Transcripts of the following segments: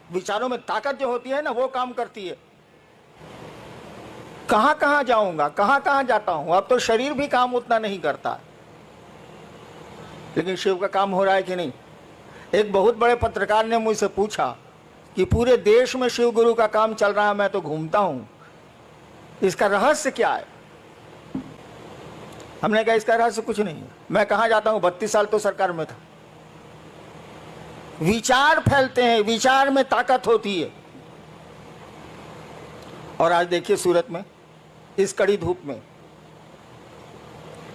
विचारों में ताकत जो होती है ना, वो काम करती है। कहां कहां जाऊंगा, कहां कहां जाता हूं। अब तो शरीर भी काम उतना नहीं करता, लेकिन शिव का काम हो रहा है कि नहीं। एक बहुत बड़े पत्रकार ने मुझसे पूछा कि पूरे देश में शिव गुरु का काम चल रहा है, मैं तो घूमता हूं, इसका रहस्य क्या है। हमने कहा इसका रहस्य कुछ नहीं है। मैं कहां जाता हूं, 32 साल तो सरकार में था। विचार फैलते हैं, विचार में ताकत होती है। और आज देखिए सूरत में इस कड़ी धूप में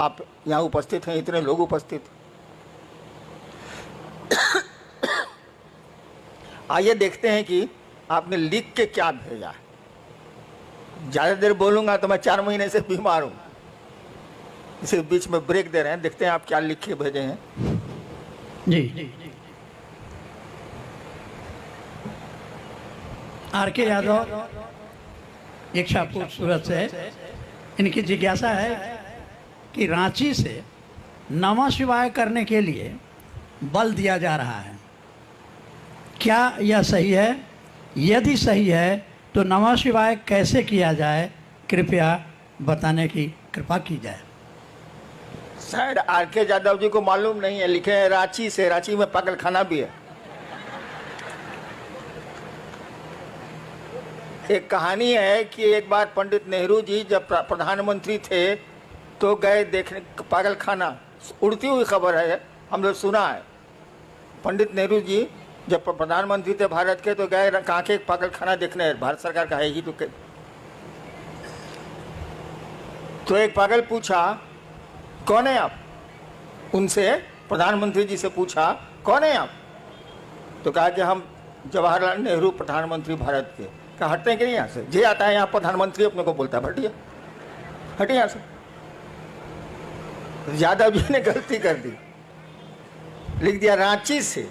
आप यहां उपस्थित हैं, इतने लोग उपस्थित। आइए देखते हैं कि आपने लिख के क्या भेजा है। ज्यादा देर बोलूंगा तो मैं 4 महीने से बीमार हूं, इसे बीच में ब्रेक दे रहे हैं। देखते हैं आप क्या लिख के भेजे हैं। जी, आर.के. यादव इच्छापुर सूरत से। इनकी जिज्ञासा है कि रांची से नमः शिवाय करने के लिए बल दिया जा रहा है, क्या यह सही है? यदि सही है तो नमः शिवाय कैसे किया जाए, कृपया बताने की कृपा की जाए। शायद आर.के. यादव जी को मालूम नहीं है, लिखे हैं रांची से। रांची में पागल खाना भी है। एक कहानी है कि एक बार पंडित नेहरू जी जब प्रधानमंत्री थे तो गए देखने पागल खाना। उड़ती हुई खबर है, हम लोग सुना है। पंडित नेहरू जी जब प्रधानमंत्री थे भारत के तो गए कांके पागल खाना देखने, भारत सरकार का है ही तो एक पागल पूछा कौन है आप। उनसे प्रधानमंत्री जी से पूछा कौन है आप, तो कहा कि हम जवाहरलाल नेहरू प्रधानमंत्री भारत के। कहा हटते हैं कि नहीं यहाँ से, जे आता है यहाँ प्रधानमंत्री अपने को बोलता है, हटिए हटिए यहाँ से। यादव जी ने गलती कर दी, लिख दिया रांची से,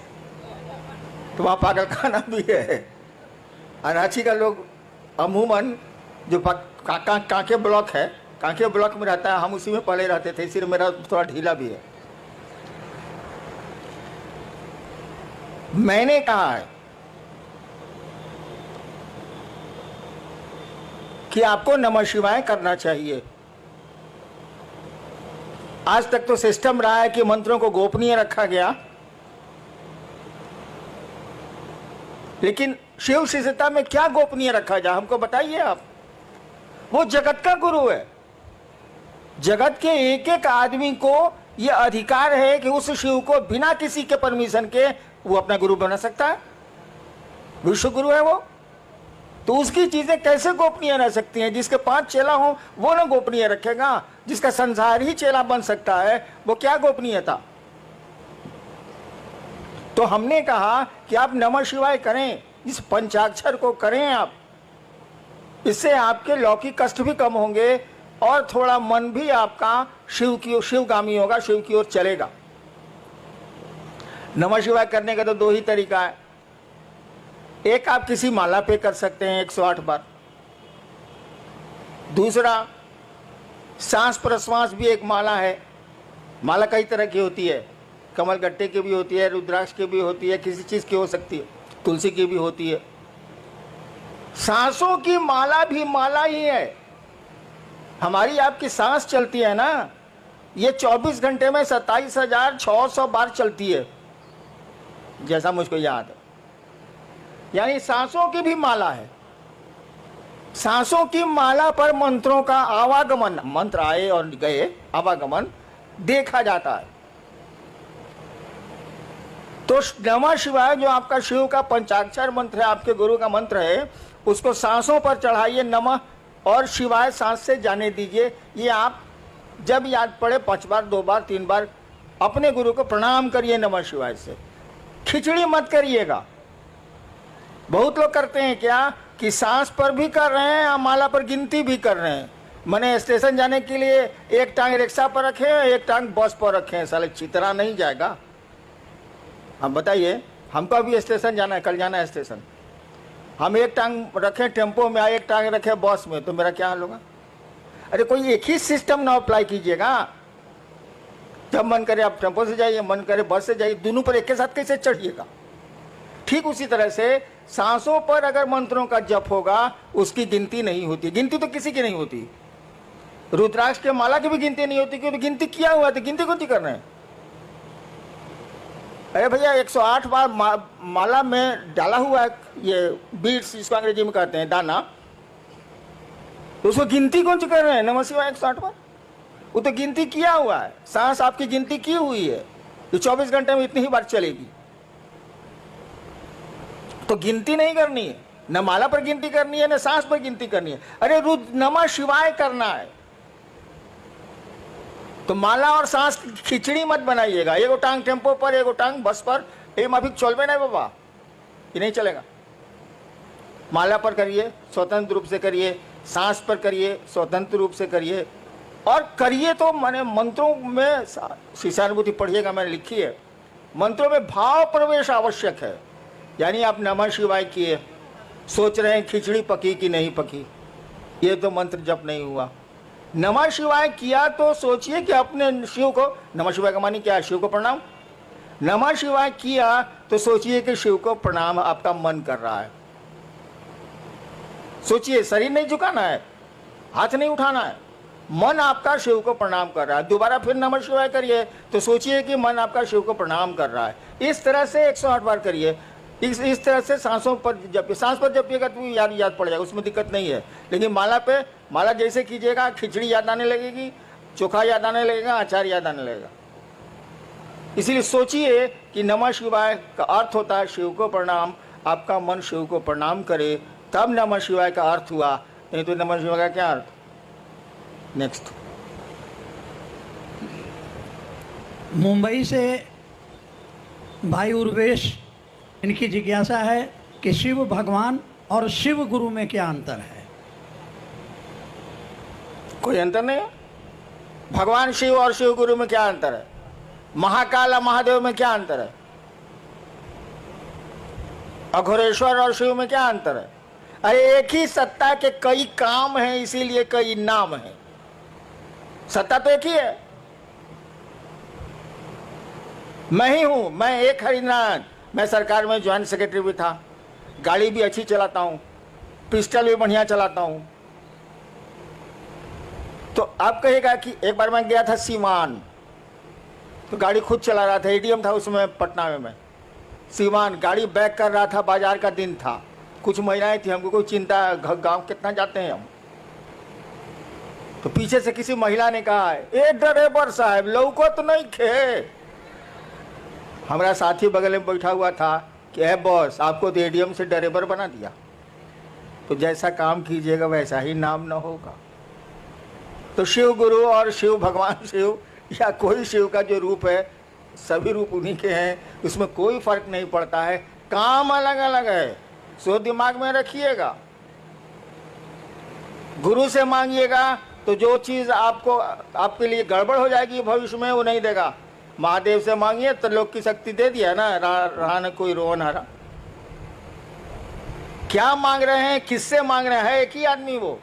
तो वहाँ पागल खाना भी है। और रांची का लोग अमूमन जो कांके ब्लॉक है, कांके ब्लॉक में रहता है, हम उसी में पहले रहते थे, इसलिए मेरा थोड़ा ढीला भी है। मैंने कहा है कि आपको नमः शिवाय करना चाहिए। आज तक तो सिस्टम रहा है कि मंत्रों को गोपनीय रखा गया, लेकिन शिव शिष्यता में क्या गोपनीय रखा जाए, हमको बताइए आप। वो जगत का गुरु है। जगत के एक एक आदमी को यह अधिकार है कि उस शिव को बिना किसी के परमिशन के वो अपना गुरु बना सकता है। विश्व गुरु है वो, तो उसकी चीजें कैसे गोपनीय रह सकती हैं। जिसके 5 चेला हो वो ना गोपनीय रखेगा, जिसका संसार ही चेला बन सकता है वो क्या गोपनीयता। तो हमने कहा कि आप नमः शिवाय करें, इस पंचाक्षर को करें आप, इससे आपके लौकिक कष्ट भी कम होंगे और थोड़ा मन भी आपका शिवगामी होगा, शिव की ओर चलेगा। नमः शिवाय करने का तो 2 ही तरीका है। एक, आप किसी माला पे कर सकते हैं 108 बार। दूसरा, सांस प्रश्वास भी एक माला है। माला कई तरह की होती है, कमल गट्टे की भी होती है, रुद्राक्ष की भी होती है, किसी चीज की हो सकती है, तुलसी की भी होती है। सांसों की माला भी माला ही है। हमारी आपकी सांस चलती है ना, ये 24 घंटे में 27,600 बार चलती है, जैसा मुझको याद है। यानी सांसों की भी माला है। सांसों की माला पर मंत्रों का आवागमन, मंत्र आए और गए, आवागमन देखा जाता है। तो नमः शिवाय जो आपका शिव का पंचाक्षर मंत्र है, आपके गुरु का मंत्र है, उसको सांसों पर चढ़ाइए नमः और शिवाय सांस से जाने दीजिए। ये आप जब याद पड़े 5 बार, 2 बार, 3 बार अपने गुरु को प्रणाम करिए नमः शिवाय से। खिचड़ी मत करिएगा। बहुत लोग करते हैं क्या कि सांस पर भी कर रहे हैं, माला पर गिनती भी कर रहे हैं। मैंने स्टेशन जाने के लिए एक टांग रिक्शा पर रखे हैं, एक टांग बस पर रखे हैं, साले चितरा नहीं जाएगा। हम बताइए, हमको अभी स्टेशन जाना है, कल जाना है स्टेशन, हम एक टांग रखे टेम्पो में, एक टांग रखे बस में, तो मेरा क्या हाल होगा। अरे कोई एक ही सिस्टम ना अप्लाई कीजिएगा। जब मन करे आप टेम्पो से जाइए, मन करे बस से जाइए, दोनों पर एक के साथ कैसे चढ़िएगा। ठीक उसी तरह से सांसों पर अगर मंत्रों का जप होगा उसकी गिनती नहीं होती। गिनती तो किसी की नहीं होती, रुद्राक्ष के माला की भी गिनती नहीं होती, क्योंकि गिनती किया हुआ तो गिनती कौन कर रहे हैं। अरे भैया 108 बार माला में डाला हुआ है ये बीड्स, इसको अंग्रेजी में कहते हैं दाना, तो उसको गिनती कौन सी कर रहे हैं नमः शिवाय 108 बार? वो तो गिनती किया हुआ है, सांस आपकी गिनती की हुई है, ये 24 घंटे में इतनी ही बार चलेगी, तो गिनती नहीं करनी है, न माला पर गिनती करनी है न सांस पर गिनती करनी है। अरे रुद्र नमः शिवाय करना है तो माला और सांस की खिचड़ी मत बनाइएगा, एगो टांग टेम्पो पर एगो टांग बस पर, ये माफिक चलबे नहीं बाबा, ये नहीं चलेगा। माला पर करिए स्वतंत्र रूप से करिए, सांस पर करिए स्वतंत्र रूप से करिए, और करिए तो मैंने मंत्रों में शिष्यानुभूति पढ़िएगा, मैंने लिखी है, मंत्रों में भाव प्रवेश आवश्यक है। यानी आप नमः शिवाय किए, सोच रहे हैं खिचड़ी पकी कि नहीं पकी, ये तो मंत्र जप नहीं हुआ। नमः शिवाय किया तो सोचिए कि अपने शिव को, नमः शिवाय का मानी क्या है? शिव को प्रणाम। नमः शिवाय किया तो सोचिए कि शिव को प्रणाम आपका मन कर रहा है। सोचिए, शरीर नहीं झुकाना है, हाथ नहीं उठाना है, मन आपका शिव को प्रणाम कर रहा है। दोबारा फिर नमः शिवाय करिए तो सोचिए कि मन आपका शिव को प्रणाम कर रहा है। इस तरह से 108 बार करिए। इस तरह से सांसों पर जपिए, सांस पर जपिएगा तो याद पड़ जाएगा, उसमें दिक्कत नहीं है। लेकिन माला पे, माला जैसे कीजिएगा खिचड़ी याद आने लगेगी, चोखा याद आने लगेगा, अचार याद आने लगेगा। इसीलिए सोचिए कि नमः शिवाय का अर्थ होता है शिव को प्रणाम, आपका मन शिव को प्रणाम करे तब नमः शिवाय का अर्थ हुआ, नहीं तो नमः शिवाय का क्या अर्थ। नेक्स्ट, मुंबई से भाई उर्वेश, इनकी जिज्ञासा है कि शिव भगवान और शिव गुरु में क्या अंतर है? कोई अंतर नहीं है। भगवान शिव और शिव गुरु में क्या अंतर है? महाकाल और महादेव में क्या अंतर है? अघोरेश्वर और शिव में क्या अंतर है? अरे एक ही सत्ता के कई काम हैं, इसीलिए कई नाम हैं। सत्ता तो एक ही है। मैं ही हूं, मैं एक हरिनारायण, मैं सरकार में ज्वाइंट सेक्रेटरी भी था, गाड़ी भी अच्छी चलाता हूं, पिस्टल भी बढ़िया चलाता हूं। तो आप कहेगा कि एक बार मैं गया था सीवान, तो गाड़ी खुद चला रहा था, एडीएम था उसमें पटना में। मैं सीवान गाड़ी बैक कर रहा था, बाजार का दिन था, कुछ महिलाएं थी, हमको कोई चिंता, गांव कितना जाते हैं हम। तो पीछे से किसी महिला ने कहा, ए ड्राइवर साहब लौको तो नहीं खे। हमारा साथी बगल में बैठा हुआ था कि ए बॉस, आपको तो एडीएम से ड्राइवर बना दिया, तो जैसा काम कीजिएगा वैसा ही नाम न होगा। तो शिव गुरु और शिव भगवान शिव या कोई शिव का जो रूप है, सभी रूप उन्हीं के हैं, उसमें कोई फर्क नहीं पड़ता है, काम अलग अलग है, सो दिमाग में रखिएगा। गुरु से मांगिएगा तो जो चीज आपको आपके लिए गड़बड़ हो जाएगी भविष्य में वो नहीं देगा। महादेव से मांगिए तो लोक की शक्ति दे दिया ना, रहा न कोई रोन हरा। क्या मांग रहे हैं, किससे मांग रहे हैं, एक ही आदमी वो।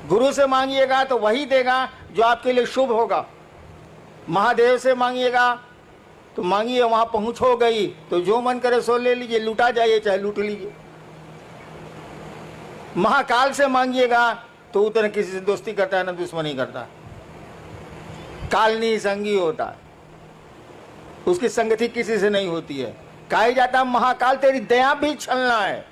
गुरु से मांगिएगा तो वही देगा जो आपके लिए शुभ होगा। महादेव से मांगिएगा तो मांगिए, वहां पहुंच हो गई तो जो मन करे सो ले लीजिए, लूटा जाइए चाहे लूट लीजिए। महाकाल से मांगिएगा तो उतना किसी से दोस्ती करता है ना दुश्मनी करता है, कालनी संगी होता है, उसकी संगति किसी से नहीं होती है। कहा जाता है महाकाल तेरी दया भी छलना है।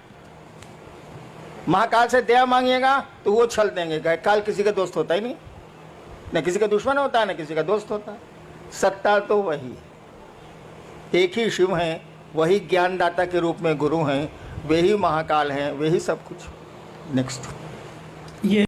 महाकाल से दया मांगिएगा तो वो छल देंगे। काल किसी का दोस्त होता ही नहीं, न किसी का दुश्मन होता है न किसी का दोस्त होता है। सत्ता तो वही है, एक ही शिव हैं, वही ज्ञानदाता के रूप में गुरु हैं, वे ही महाकाल हैं, वे ही सब कुछ। नेक्स्ट, ये